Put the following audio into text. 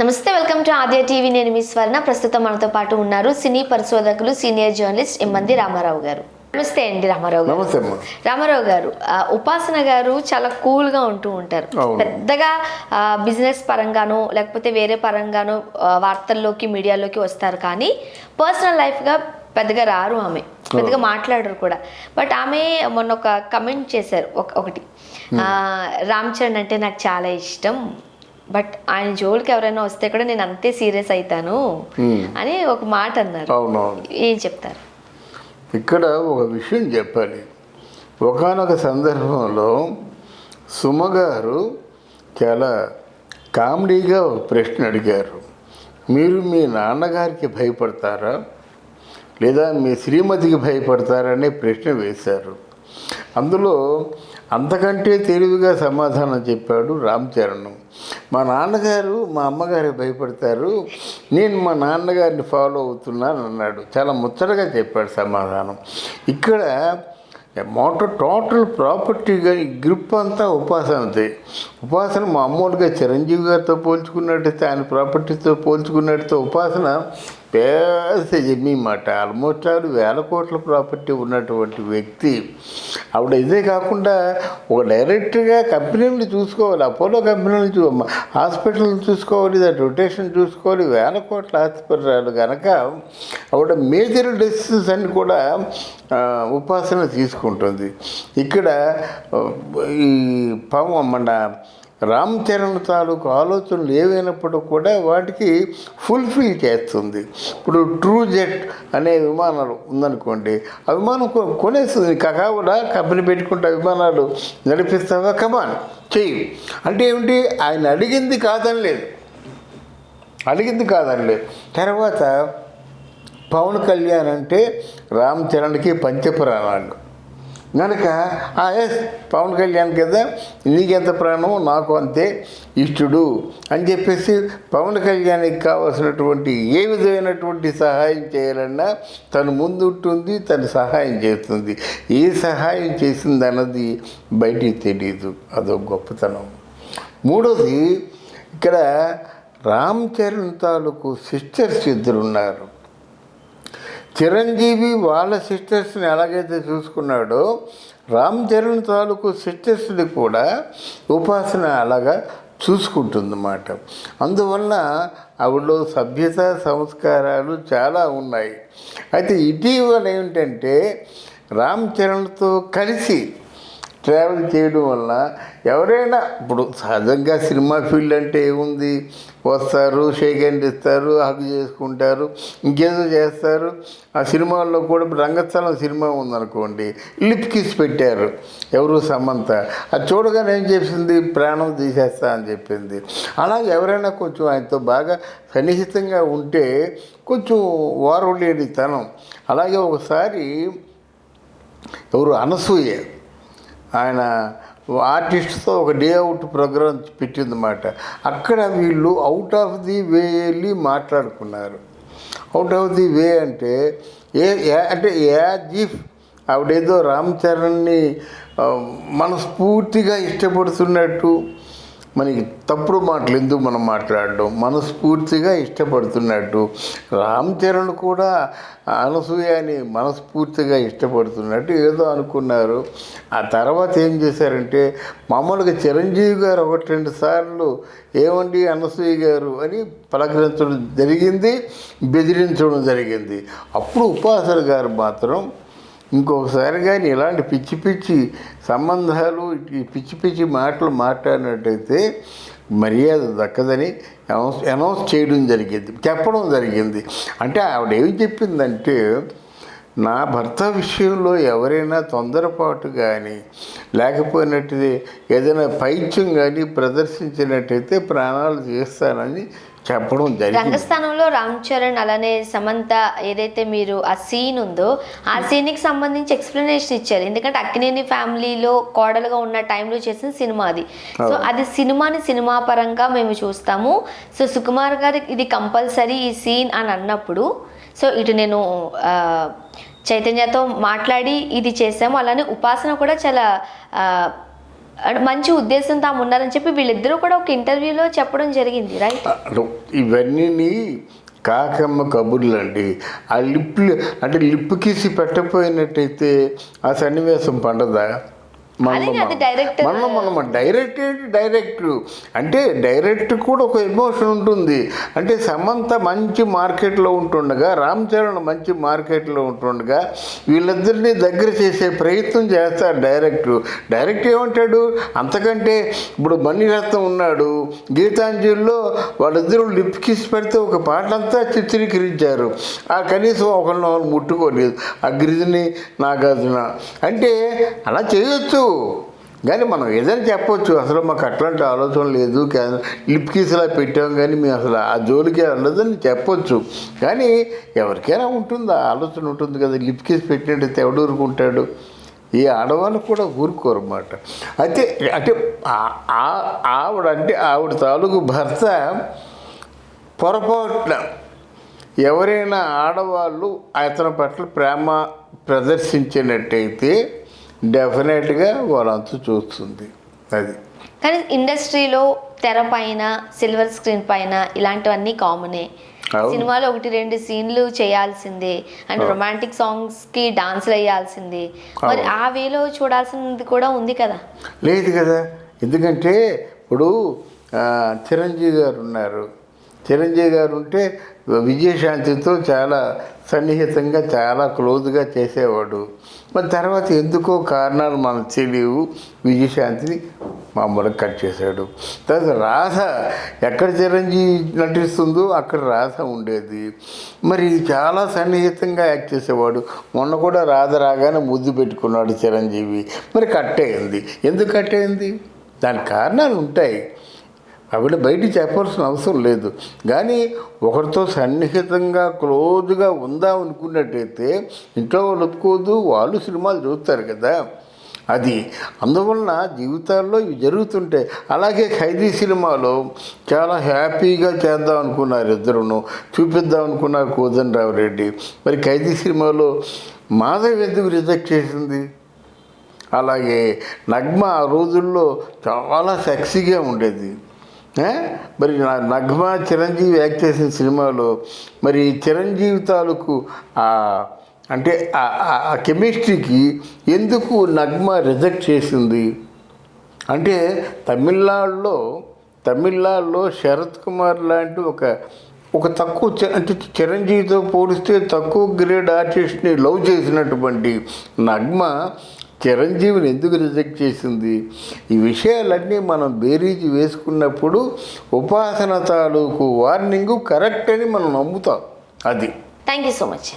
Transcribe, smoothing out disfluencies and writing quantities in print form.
నమస్తే, welcome to Aadya TV. నేను మీ స్వర్ణ. ప్రస్తుతం మనతో పాటు ఉన్నారు సినీ పరిశోధకులు, సీనియర్ జర్నలిస్ట్ ఎమ్మంది రామారావు గారు. నమస్తే అండి రామారావు గారు. నమస్తే. రామారావు గారు, ఉపాసన గారు చాలా కూల్గా ఉంటూ ఉంటారు. పెద్దగా బిజినెస్ పరంగానో లేకపోతే వేరే పరంగానో వార్తల్లోకి మీడియాలోకి వస్తారు, కానీ పర్సనల్ లైఫ్గా పెద్దగా రారు. ఆమె పెద్దగా మాట్లాడరు కూడా. బట్ ఆమె మొన్న ఒక కమెంట్ చేశారు, ఒకటి రామ్ చరణ్ అంటే నాకు చాలా ఇష్టం, బట్ ఆయన జోలికి ఎవరైనా వస్తే కూడా నేను అంతే సీరియస్ అవుతాను అని ఒక మాట అన్నారు. ఏం చెప్తారు? ఇక్కడ ఒక విషయం చెప్పాలి. ఒకానొక సందర్భంలో సుమ గారు చాలా కామెడీగా ఒక ప్రశ్న అడిగారు. మీరు మీ నాన్నగారికి భయపడతారా లేదా మీ శ్రీమతికి భయపడతారా అనే ప్రశ్న వేశారు. అందులో అంతకంటే తెలివిగా సమాధానం చెప్పాడు రామ్ చరణ్. మా నాన్నగారు మా అమ్మగారికి భయపడతారు, నేను మా నాన్నగారిని ఫాలో అవుతున్నాను అన్నాడు. చాలా ముచ్చటగా చెప్పాడు సమాధానం. ఇక్కడ టోటల్ ప్రాపర్టీ కానీ గ్రిప్ అంతా ఉపాసనదే. ఉపాసన మామూలుగా చిరంజీవి గారితో పోల్చుకున్నట్టయితే, ఆయన ప్రాపర్టీతో పోల్చుకున్నట్టయితే ఉపాసన పెద్ద జమీ మాట. ఆల్మోస్ట్ ఆల్ 1000 కోట్ల ప్రాపర్టీ ఉన్నటువంటి వ్యక్తి ఆవిడ. ఇదే కాకుండా ఒక డైరెక్ట్గా కంపెనీలు చూసుకోవాలి, అపోలో కంపెనీలు హాస్పిటల్ చూసుకోవాలి, దాని రొటేషన్ చూసుకోవాలి. 1000 కోట్ల హాస్పిటల్ కనుక ఆవిడ మేజర్ డెసిషన్స్ అన్ని కూడా ఉపాసన తీసుకుంటుంది. ఇక్కడ ఈ మన రామ్ చరణ్ తాలూకు ఆలోచనలు ఏవైనప్పుడు కూడా వాటికి ఫుల్ఫిల్ చేస్తుంది. ఇప్పుడు ట్రూ జెట్ అనే విమానాలు ఉందనుకోండి, ఆ విమానం కొనేస్తుంది. కాకుండా కంపెనీ పెట్టుకుంటే విమానాలు నడిపిస్తావా, కమాన్ చెయ్యి అంటే ఏమిటి, ఆయన అడిగింది కాదనలేదు. తర్వాత పవన్ కళ్యాణ్ అంటే రామ్ చరణ్కి పంచప్రాణాలు కనుక ఎస్ పవన్ కళ్యాణ్ కదా, నీకెంత ప్రాణం నాకు అంతే ఇష్టడు అని చెప్పేసి పవన్ కళ్యాణ్కి కావాల్సినటువంటి ఏ విధమైనటువంటి సహాయం చేయాలన్నా తను ముందుంటుంది, తను సహాయం చేస్తుంది. ఏ సహాయం చేసింది అన్నది బయటికి తెలియదు, అదొక గొప్పతనం. మూడోది, ఇక్కడ రామ్ చరణ్ తాలూకు సిస్టర్స్ ఇద్దరున్నారు. చిరంజీవి వాళ్ళ సిస్టర్స్ని ఎలాగైతే చూసుకున్నాడో, రామ్ చరణ్ తాలూకు సిస్టర్స్ని కూడా ఉపాసన అలాగా చూసుకుంటుందన్నమాట. అందువల్ల ఆవిడలో సభ్యత సంస్కారాలు చాలా ఉన్నాయి. అయితే ఇటీవల ఏమిటంటే రామ్ చరణ్తో కలిసి ట్రావెల్ చేయడం వల్ల ఎవరైనా, ఇప్పుడు సహజంగా సినిమా ఫీల్డ్ అంటే ఏముంది, వస్తారు, షేక్ హ్యాండ్ ఇస్తారు, హగ్ చేసుకుంటారు, ఇంకేదో చేస్తారు. ఆ సినిమాల్లో కూడా రంగస్థలం సినిమా ఉందనుకోండి, లిప్ కిస్ పెట్టారు ఎవరు, సమంత. అది చూడగానే ఏం చేసింది, ప్రాణం తీసేస్తా అని చెప్పింది. అలాగే ఎవరైనా కొంచెం ఆయనతో బాగా సన్నిహితంగా ఉంటే కొంచెం వారలేనితనం. అలాగే ఒకసారి ఎవరు అనసూయ, ఆయన ఆర్టిస్ట్తో ఒక డే అవుట్ ప్రోగ్రాం పెట్టిందన్నమాట. అక్కడ వీళ్ళు అవుట్ ఆఫ్ ది వే వెళ్ళి మాట్లాడుకున్నారు. అవుట్ ఆఫ్ ది వే అంటే అంటే యాజ్ ఆవిడేదో రామ్ చరణ్ని మనస్ఫూర్తిగా ఇష్టపడుతున్నట్టు, మనకి తప్పుడు మాటలు ఎందుకు మనం మాట్లాడడం, మనస్ఫూర్తిగా ఇష్టపడుతున్నట్టు. రామ్ చరణ్ కూడా అనసూయని మనస్ఫూర్తిగా ఇష్టపడుతున్నట్టు ఏదో అనుకున్నారు. ఆ తర్వాత ఏం చేశారంటే, మామూలుగా చిరంజీవి గారు 1-2 సార్లు ఏమండి అనసూయ గారు అని పలకరించడం జరిగింది, బెదిరించడం జరిగింది. అప్పుడు ఉపాసన గారు మాత్రం ఇంకొకసారి కానీ ఇలాంటి పిచ్చి పిచ్చి సంబంధాలు, పిచ్చి పిచ్చి మాటలు మాట్లాడినట్టయితే మర్యాద దక్కదని అనౌన్స్ చేయడం జరిగింది, చెప్పడం జరిగింది. అంటే ఆవిడ ఏమి చెప్పిందంటే, నా భర్త విషయంలో ఎవరైనా తొందరపాటు కానీ లేకపోయినట్టు ఏదైనా పైత్యం కానీ ప్రదర్శించినట్టయితే ప్రాణాలు చేస్తానని చెప్పడం జరిగింది. రంగస్థానంలో రామ్ చరణ్ అలానే సమంత ఏదైతే మీరు ఆ సీన్ ఉందో, ఆ సీన్కి సంబంధించి ఎక్స్ప్లెనేషన్ ఇచ్చారు. ఎందుకంటే అక్కినేని ఫ్యామిలీలో కోడలుగా ఉన్న టైంలో చేసిన సినిమా అది. సో అది సినిమా పరంగా మేము చూస్తాము. సో సుకుమార్ గారు ఇది కంపల్సరీ ఈ సీన్ అని అన్నప్పుడు, సో ఇటు నేను చైతన్యతో మాట్లాడి ఇది చేసాము. అలానే ఉపాసన కూడా చాలా మంచి ఉద్దేశంతో ఆమె ఉన్నారని చెప్పి వీళ్ళిద్దరూ కూడా ఒక ఇంటర్వ్యూలో చెప్పడం జరిగింది, రైట్? ఇవన్నీ కాకమ్మ కబుర్లు అండి. ఆ లిప్లు అంటే లిప్ కిసి పెట్టపోయినట్టయితే ఆ సన్నివేశం పండదా? డైరెక్ట్ అంటే డైరెక్ట్ కూడా ఒక ఎమోషన్ ఉంటుంది. అంటే సమంత మంచి మార్కెట్లో ఉంటుండగా, రామ్ చరణ్ మంచి మార్కెట్లో ఉంటుండగా వీళ్ళిద్దరినీ దగ్గర చేసే ప్రయత్నం చేస్తారు డైరెక్ట్ ఏమంటాడు? అంతకంటే ఇప్పుడు మణిరత్నం ఉన్నాడు, గీతాంజలిలో వాళ్ళిద్దరూ లిప్ కిస్ పెడితే ఒక పాటంతా చిత్రీకరించారు. ఆ కనీసం ఒకరిని ముట్టుకోలేదు, ఆ గిరిజని నాగార్జున. అంటే అలా చేయొచ్చు, కానీ మనం ఏదైనా చెప్పొచ్చు, అసలు మాకు అట్లాంటి ఆలోచన లేదు, లిప్ కిస్లా పెట్టాం, కానీ మేము అసలు ఆ జోలికి వెళ్ళదని చెప్పొచ్చు. కానీ ఎవరికైనా ఉంటుంది, ఆ ఆలోచన ఉంటుంది కదా. లిప్ కిస్ పెట్టినట్టయితే ఎవడు ఊరుకుంటాడు? ఈ ఆడవాళ్ళు కూడా ఊరుకోరు అన్నమాట. అయితే అంటే ఆవిడ తాలూకు భర్త పొరపాటున ఎవరైనా ఆడవాళ్ళు అతని పట్ల ప్రేమ ప్రదర్శించినట్టయితే డెఫినెట్గా వాళ్ళంతా చూస్తుంది. అది కానీ ఇండస్ట్రీలో తెర పైన, సిల్వర్ స్క్రీన్ పైన ఇలాంటివన్నీ కామనే. సినిమాలో 1-2 సీన్లు చేయాల్సిందే, అంటే రొమాంటిక్ సాంగ్స్కి డాన్స్లు వేయాల్సిందే. మరి ఆ వేలో చూడాల్సింది కూడా ఉంది కదా? లేదు కదా, ఎందుకంటే ఇప్పుడు చిరంజీవి గారు ఉన్నారు. చిరంజీవి గారు ఉంటే విజయశాంతితో చాలా సన్నిహితంగా, చాలా క్లోజ్గా చేసేవాడు. మరి తర్వాత ఎందుకో కారణాలు మనకు తెలియవు, విజయశాంతిని మామూలుగా కట్ చేశాడు. తర్వాత రాధ ఎక్కడ చిరంజీవి నటిస్తుందో అక్కడ రాధ ఉండేది. మరి చాలా సన్నిహితంగా యాక్ట్ చేసేవాడు. మొన్న కూడా రాధ రాగానే ముద్దు పెట్టుకున్నాడు చిరంజీవి. మరి కట్ అయింది. ఎందుకు కట్ అయింది? దానికి కారణాలు ఉంటాయి, ఆవిడ బయట చెప్పాల్సిన అవసరం లేదు. కానీ ఒకరితో సన్నిహితంగా క్లోజ్గా ఉందాం అనుకున్నట్టయితే ఇంట్లో వాళ్ళు ఒప్పుకోదు, వాళ్ళు సినిమాలు చూస్తారు కదా. అది అందువలన జీవితాల్లో ఇవి జరుగుతుంటాయి. అలాగే ఖైదీ సినిమాలో చాలా హ్యాపీగా చేద్దాం అనుకున్నారు, ఇద్దరును చూపిద్దాం అనుకున్నారు కోదండరావు రెడ్డి. మరి ఖైదీ సినిమాలో మాధవ్ ఎందుకు రిజెక్ట్ చేసింది? అలాగే నగ్మ ఆ రోజుల్లో చాలా సెక్సీగా ఉండేది. మరి నగ్మ చిరంజీవి యాక్ట్ చేసిన సినిమాలో మరి చిరంజీవి తాలూకు అంటే ఆ కెమిస్ట్రీకి ఎందుకు నగ్మ రిజెక్ట్ చేసింది? అంటే తమిళనాడులో శరత్ కుమార్ లాంటి ఒక తక్కువ అంటే చిరంజీవితో పోలిస్తే తక్కువ గ్రేడ్ ఆర్టిస్ట్ని లవ్ చేసినటువంటి నగ్మ చిరంజీవిని ఎందుకు రిజెక్ట్ చేసింది? ఈ విషయాలన్నీ మనం బేరీజు వేసుకున్నప్పుడు ఉపాసన తాలూకు వార్నింగు కరెక్ట్ అని మనం నమ్ముతాం. అది. Thank you so much.